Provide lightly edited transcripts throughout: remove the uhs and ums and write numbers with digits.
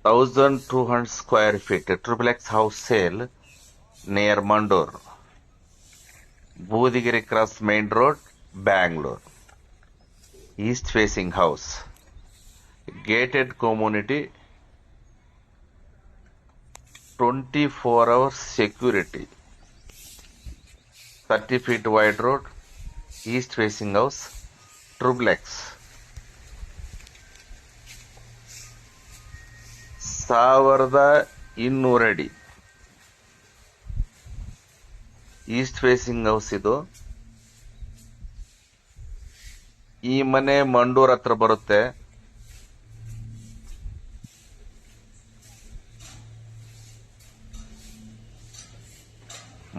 1,200 square feet, triplex house sale near Mandoor, Budhigiri Cross Main Road, Bangalore. East facing house, gated community, 24 hours security, 30 feet wide road, east facing house, triplex. 1,200 ಅಡಿ East facing house ಇದು. ಈ ಮನೆ ಮಂಡೂರ್ ಹತ್ರ ಬರುತ್ತೆ.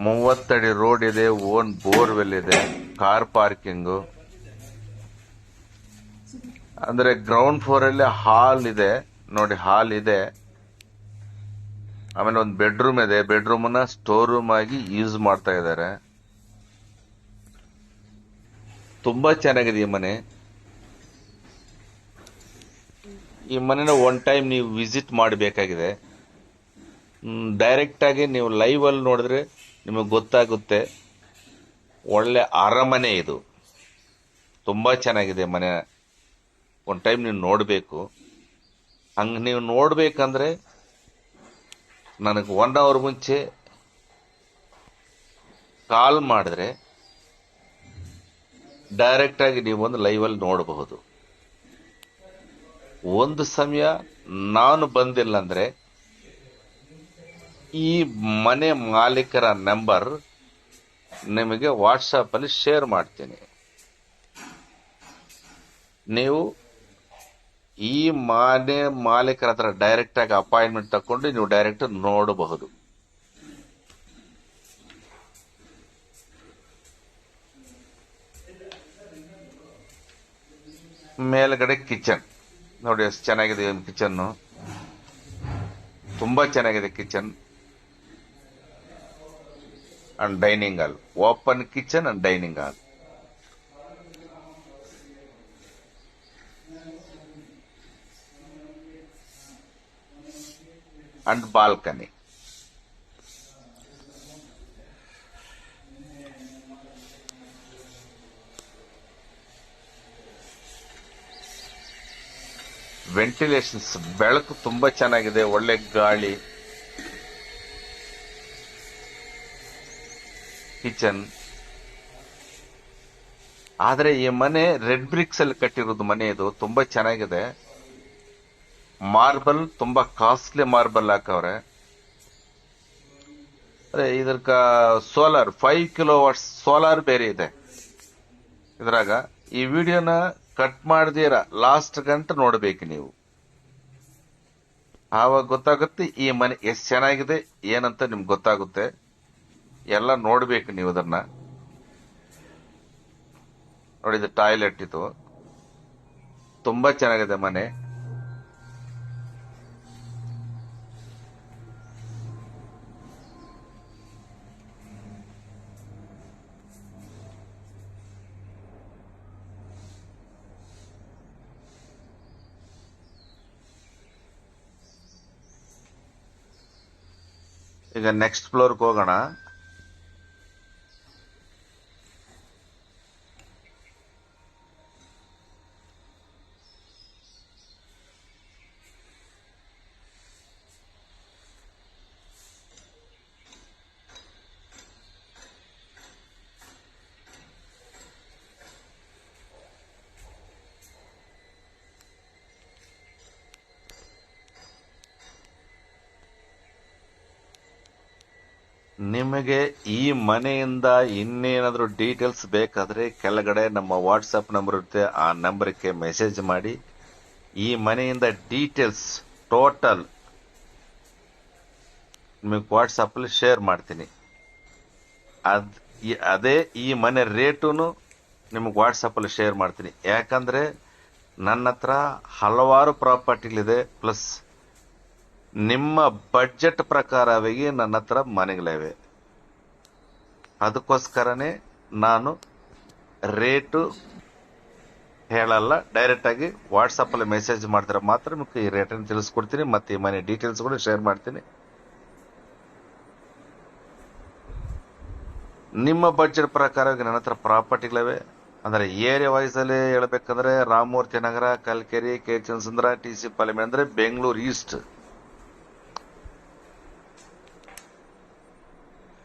ಮೂವತ್ತಡಿ road ಇದೆ, own borewell ಇದೆ, car parking. ಅಂದ್ರೆ ground floor ಅಲ್ಲಿ ಹಾಲ್ ಇದೆ ನೋಡಿ, ಹಾಲ್ ಇದೆ. ಆಮೇಲೆ ಒಂದು ಬೆಡ್ರೂಮ್ ಇದೆ, ಬೆಡ್ರೂಮ್ ನ ಸ್ಟೋರ್ ರೂಮ್ ಆಗಿ ಯೂಸ್ ಮಾಡ್ತಾ ಇದ್ದಾರೆ. ತುಂಬಾ ಚೆನ್ನಾಗಿದೆ ಈ ಮನೆ. ಈ ಮನೆನ ಒನ್ ಟೈಮ್ ನೀವು ವಿಸಿಟ್ ಮಾಡಬೇಕಾಗಿದೆ. ಡೈರೆಕ್ಟ್ ಆಗಿ ನೀವು ಲೈವ್ ಅಲ್ಲಿ ನೋಡಿದ್ರೆ ನಿಮಗೆ ಗೊತ್ತಾಗುತ್ತೆ. ಒಳ್ಳೆ ಅರಮನೆ ಇದು, ತುಂಬಾ ಚೆನ್ನಾಗಿದೆ ಮನೆ. ಒನ್ ಟೈಮ್ ನೀವು ನೋಡಬೇಕು. ಹಂಗ ನೀವು ನೋಡ್ಬೇಕಂದ್ರೆ ನನಗೆ 1 ಅವರ್ ಮುಂಚೆ ಕಾಲ್ ಮಾಡಿದ್ರೆ ಡೈರೆಕ್ಟ್ ಆಗಿ ನೀವು ಒಂದು ಲೈವ್ ಅಲ್ಲಿ ನೋಡಬಹುದು. ಒಂದು ಸಮಯ ನಾನು ಬಂದಿಲ್ಲ ಅಂದ್ರೆ ಈ ಮನೆ ಮಾಲೀಕರ ನಂಬರ್ ನಿಮಗೆ ವಾಟ್ಸಾಪ್ ಅಲ್ಲಿ ಶೇರ್ ಮಾಡ್ತೀನಿ. ನೀವು ಈ ಮನೆ ಮಾಲೀಕರ ಹತ್ರ ಡೈರೆಕ್ಟ್ ಆಗಿ ಅಪಾಯಿಂಟ್ಮೆಂಟ್ ತಕೊಂಡು ನೀವು ಡೈರೆಕ್ಟ್ ನೋಡಬಹುದು. ಮೇಲ್ಗಡೆ ಕಿಚನ್ ನೋಡಿ, ಎಷ್ಟು ಚೆನ್ನಾಗಿದೆ ಕಿಚನ್. ತುಂಬಾ ಚೆನ್ನಾಗಿದೆ kitchen and dining hall. Open kitchen and dining hall. And balcony. Ventilations, ಬೆಳಕು ತುಂಬಾ ಚೆನ್ನಾಗಿದೆ, ಒಳ್ಳೆ ಗಾಳಿ. ಕಿಚನ್. ಆದ್ರೆ ಈ ಮನೆ ರೆಡ್ ಬ್ರಿಕ್ಸ್ ಅಲ್ಲಿ ಕಟ್ಟಿರೋದು ಮನೆ. ಇದು ತುಂಬಾ ಚೆನ್ನಾಗಿದೆ. ಮಾರ್ಬಲ್ ತುಂಬಾ ಕಾಸ್ಟ್ಲಿ ಮಾರ್ಬಲ್ ಹಾಕವ್ರೆ. ಇದಕ್ಕ ಸೋಲಾರ್ 5 ಕಿಲೋವಾಟ್ಸ್ ಸೋಲಾರ್ ಬೇರೆ ಇದೆ ಇದ್ರಾಗ. ಈ ವಿಡಿಯೋನ ಕಟ್ ಮಾಡ್ದೀರ ಲಾಸ್ಟ್ ಗಂಟೆ ನೋಡ್ಬೇಕು ನೀವು, ಆವಾಗ ಗೊತ್ತಾಗುತ್ತೆ ಈ ಮನೆ ಎಷ್ಟು ಚೆನ್ನಾಗಿದೆ ಏನಂತ ನಿಮ್ಗೆ ಗೊತ್ತಾಗುತ್ತೆ. ಎಲ್ಲ ನೋಡ್ಬೇಕು ನೀವು ಅದನ್ನ ನೋಡಿ. ಇದು ಟಾಯ್ಲೆಟ್, ಇದು ತುಂಬಾ ಚೆನ್ನಾಗಿದೆ ಮನೆ. ಈಗ ನೆಕ್ಸ್ಟ್ ಫ್ಲೋರ್ಗೆ ಹೋಗೋಣ. ನಿಮಗೆ ಈ ಮನೆಯಿಂದ ಇನ್ನೇನಾದ್ರೂ ಡೀಟೇಲ್ಸ್ ಬೇಕಾದ್ರೆ ಕೆಳಗಡೆ ನಮ್ಮ ವಾಟ್ಸಪ್ ನಂಬರ್ ಇರುತ್ತೆ, ಆ ನಂಬರ್ಗೆ ಮೆಸೇಜ್ ಮಾಡಿ. ಈ ಮನೆಯಿಂದ ಡೀಟೇಲ್ಸ್ ಟೋಟಲ್ ನಿಮಗೆ ವಾಟ್ಸಪ್ ಅಲ್ಲಿ ಶೇರ್ ಮಾಡ್ತೀನಿ. ಅದೇ ಈ ಮನೆ ರೇಟುನು ನಿಮಗೆ ವಾಟ್ಸಪ್ ಅಲ್ಲಿ ಶೇರ್ ಮಾಡ್ತೀನಿ. ಯಾಕಂದ್ರೆ ನನ್ನ ಹತ್ರ ಹಲವಾರು ಪ್ರಾಪರ್ಟಿಗಳಿದೆ, ಪ್ಲಸ್ ನಿಮ್ಮ ಬಡ್ಜೆಟ್ ಪ್ರಕಾರವಾಗಿ ನನ್ನ ಹತ್ರ ಮನೆಗಳಿವೆ. ಅದಕ್ಕೋಸ್ಕರನೇ ನಾನು ರೇಟು ಹೇಳಲ್ಲ, ಡೈರೆಕ್ಟ್ ಆಗಿ ವಾಟ್ಸಪ್ ಅಲ್ಲಿ ಮೆಸೇಜ್ ಮಾಡಿದ್ರೆ ಮಾತ್ರ ನಿಮಗೆ ಈ ರೇಟನ್ನು ತಿಳಿಸ್ಕೊಡ್ತೀನಿ, ಮತ್ತೆ ಈ ಮನೆ ಡೀಟೇಲ್ಸ್ ಕೂಡ ಶೇರ್ ಮಾಡ್ತೀನಿ. ನಿಮ್ಮ ಬಡ್ಜೆಟ್ ಪ್ರಕಾರವಾಗಿ ನನ್ನ ಹತ್ರ ಪ್ರಾಪರ್ಟಿಗಳಿವೆ. ಅಂದ್ರೆ ಏರಿಯಾ ವೈಸ್ ಅಲ್ಲಿ ಹೇಳ್ಬೇಕಂದ್ರೆ ರಾಮಮೂರ್ತಿ ನಗರ, ಕಲ್ಕೆರೆ, ಕೆ ಚಂದ್ರ, TC ಪಾರ್ಲಿಮೆಂಟ್ ಅಂದ್ರೆ ಬೆಂಗಳೂರು ಈಸ್ಟ್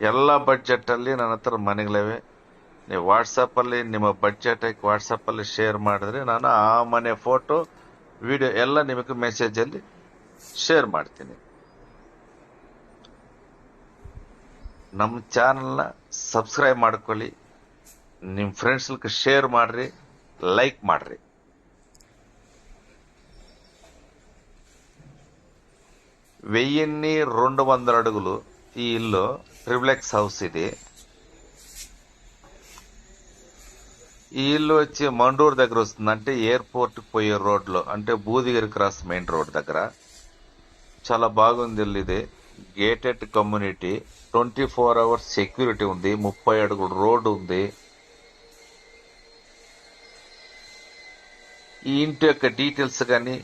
ಎಲ್ಲ ಬಡ್ಜೆಟ್ ಅಲ್ಲಿ ನನ್ನ ಹತ್ರ ಮನೆಗಳಿವೆ. ನೀವು ವಾಟ್ಸಪ್ ಅಲ್ಲಿ ನಿಮ್ಮ ಬಡ್ಜೆಟ್ ವಾಟ್ಸಪ್ ಅಲ್ಲಿ ಶೇರ್ ಮಾಡಿದ್ರೆ ನಾನು ಆ ಮನೆ ಫೋಟೋ ವಿಡಿಯೋ ಎಲ್ಲ ನಿಮಗೆ ಮೆಸೇಜ್ ಅಲ್ಲಿ ಶೇರ್ ಮಾಡ್ತೀನಿ. ನಮ್ಮ ಚಾನಲ್ನ ಸಬ್ಸ್ಕ್ರೈಬ್ ಮಾಡ್ಕೊಳ್ಳಿ, ನಿಮ್ಮ ಫ್ರೆಂಡ್ಸ್ ಶೇರ್ ಮಾಡ್ರಿ, ಲೈಕ್ ಮಾಡ್ರಿ. 1200 అడుగులు ఈ ఇల్లు ట్రిప్లెక్స్ హౌస్ ఇది. ఈ ఇల్లు వచ్చి మండూరు దగ్గర వస్తుంది, అంటే ఎయిర్పోర్ట్ పోయే రోడ్లో, అంటే బూదిగిరి క్రాస్ మెయిన్ రోడ్ దగ్గర. చాలా బాగుంది ఇల్లు ఇది. గేటెడ్ కమ్యూనిటీ, 24 అవర్స్ సెక్యూరిటీ ఉంది, 30 అడుగుల రోడ్డు ఉంది. ఈ ఇంటి యొక్క డీటెయిల్స్ కానీ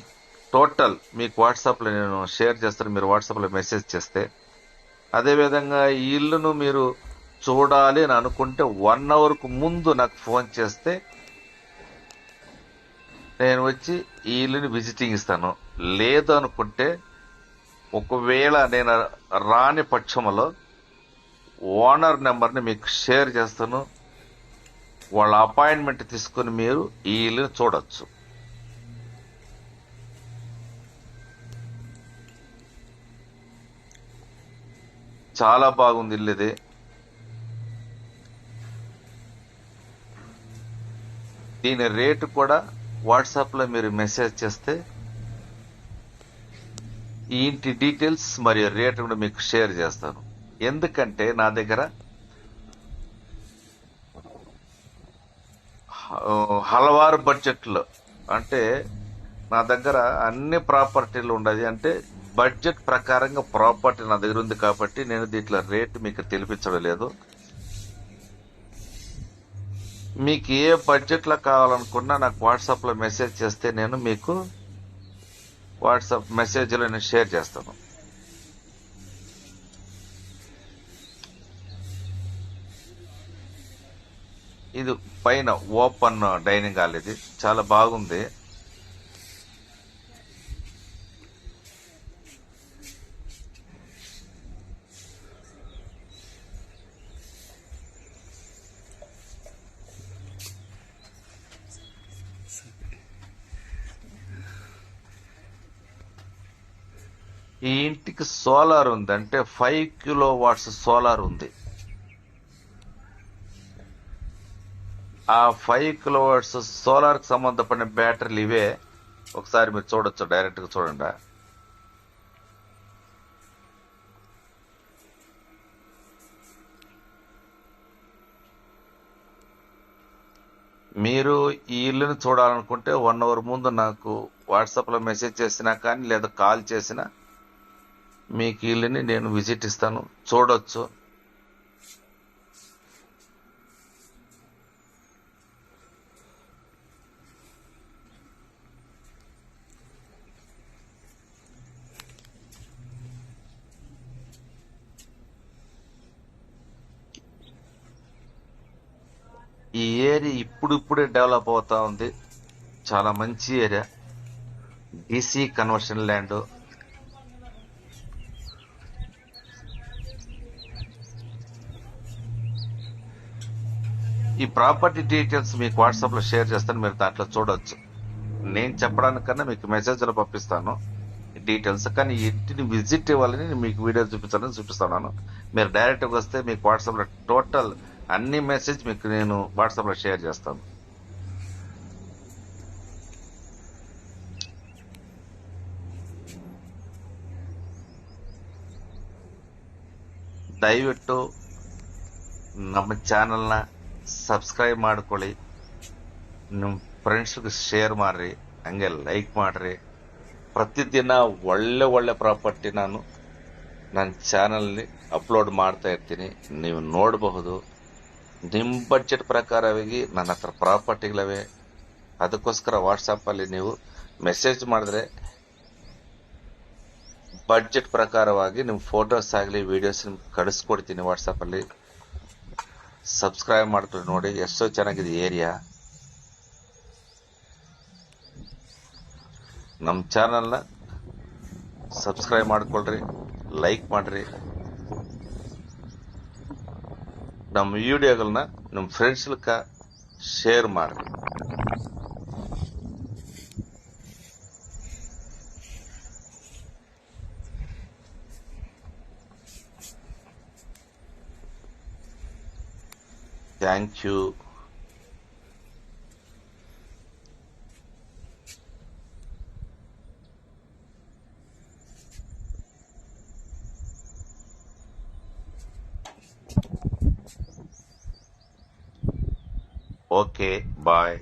టోటల్ మీకు వాట్సాప్లో నేను షేర్ చేస్తాను, మీరు వాట్సాప్లో మెసేజ్ చేస్తే. అదేవిధంగా ఈ ఇల్లును మీరు చూడాలి అని అనుకుంటే 1 అవర్కు ముందు నాకు ఫోన్ చేస్తే నేను వచ్చి ఈ ఇల్లుని విజిటింగ్ ఇస్తాను. లేదు అనుకుంటే ఒకవేళ నేను రాని పక్షంలో ఓనర్ నెంబర్ని మీకు షేర్ చేస్తాను, వాళ్ళ అపాయింట్మెంట్ తీసుకుని మీరు ఈ ఇల్లుని చూడొచ్చు. చాలా బాగుంది ఇల్లు ఇది. దీని రేటు కూడా వాట్సాప్ లో మీరు మెసేజ్ చేస్తే ఈ ఇంటి డీటెయిల్స్ మరియు రేటు కూడా మీకు షేర్ చేస్తాను. ఎందుకంటే నా దగ్గర హలవారు బడ్జెట్లు, అంటే నా దగ్గర అన్ని ప్రాపర్టీలు ఉండదు, అంటే బడ్జెట్ ప్రకారంగా ప్రాపర్టీ నా దగ్గర ఉంది కాబట్టి నేను దీంట్లో రేటు మీకు తెలిపించడం లేదు. మీకు ఏ బడ్జెట్లో కావాలనుకున్నా నాకు వాట్సాప్లో మెసేజ్ చేస్తే నేను మీకు వాట్సాప్ మెసేజ్లో నేను షేర్ చేస్తాను. ఇది పైన ఓపెన్ డైనింగ్ హాల్, ఇది చాలా బాగుంది. ఈ ఇంటికి సోలార్ ఉంది, అంటే 5 కిలోవాట్స్ సోలార్ ఉంది. ఆ 5 కిలోవాట్స్ సోలార్ కి సంబంధపడిన బ్యాటరీలు ఇవే. ఒకసారి మీరు చూడొచ్చు, డైరెక్ట్ గా చూడండి. మీరు ఈ ఇల్లుని చూడాలనుకుంటే 1 అవర్ ముందు నాకు వాట్సాప్ లో మెసేజ్ చేసినా కానీ లేదా కాల్ చేసినా మీకు ఇల్లుని నేను విజిట్ ఇస్తాను, చూడొచ్చు. ఈ ఏరియా ఇప్పుడిప్పుడే డెవలప్ అవుతా ఉంది, చాలా మంచి ఏరియా. DC conversion land. ఈ ప్రాపర్టీ డీటెయిల్స్ మీకు వాట్సాప్ లో షేర్ చేస్తాను, మీరు దాంట్లో చూడొచ్చు. నేను చెప్పడానికన్నా మీకు మెసేజ్ లో పంపిస్తాను డీటెయిల్స్, కానీ ఇంటిని విజిట్ ఇవ్వాలని మీకు వీడియో చూపిస్తాను. మీరు డైరెక్ట్ గా వస్తే మీకు వాట్సాప్ లో టోటల్ అన్ని మెసేజ్ మీకు నేను వాట్సాప్ లో షేర్ చేస్తాను. ದಯವಿಟ್ಟು ನಮ್ಮ ಚಾನಲ್ನ ಸಬ್ಸ್ಕ್ರೈಬ್ ಮಾಡ್ಕೊಳ್ಳಿ, ನಿಮ್ಮ ಫ್ರೆಂಡ್ಸ್ಗೆ ಶೇರ್ ಮಾಡ್ರಿ, ಹಂಗೆ ಲೈಕ್ ಮಾಡ್ರಿ. ಪ್ರತಿದಿನ ಒಳ್ಳೆ ಒಳ್ಳೆ ಪ್ರಾಪರ್ಟಿ ನಾನು ನನ್ನ ಚಾನಲ್ನಿ ಅಪ್ಲೋಡ್ ಮಾಡ್ತಾ ಇರ್ತೀನಿ, ನೀವು ನೋಡಬಹುದು. ನಿಮ್ಮ ಬಡ್ಜೆಟ್ ಪ್ರಕಾರವಾಗಿ ನನ್ನ ಹತ್ರ ಪ್ರಾಪರ್ಟಿಗಳಿವೆ. ಅದಕ್ಕೋಸ್ಕರ ವಾಟ್ಸಪ್ಪಲ್ಲಿ ನೀವು ಮೆಸೇಜ್ ಮಾಡಿದ್ರೆ ಬಡ್ಜೆಟ್ ಪ್ರಕಾರವಾಗಿ ನಿಮ್ಮ ಫೋಟೋಸ್ ಆಗಲಿ ವಿಡಿಯೋಸ್ ಕಳಿಸ್ಕೊಡ್ತೀನಿ ವಾಟ್ಸಪ್ಪಲ್ಲಿ. ಸಬ್ಸ್ಕ್ರೈಬ್ ಮಾಡ್ಕೊಳ್ಳಿ, ನೋಡಿ ಎಷ್ಟೋ ಚೆನ್ನಾಗಿದೆ ಏರಿಯಾ. ನಮ್ಮ ಚಾನಲ್ನ ಸಬ್ಸ್ಕ್ರೈಬ್ ಮಾಡ್ಕೊಳ್ರಿ, ಲೈಕ್ ಮಾಡ್ರಿ, ನಮ್ಮ ವಿಡಿಯೋಗಳನ್ನ ನಿಮ್ಮ ಫ್ರೆಂಡ್ಸ್ಲಕ್ಕ ಶೇರ್ ಮಾಡ್ರಿ. Thank you. Okay, bye.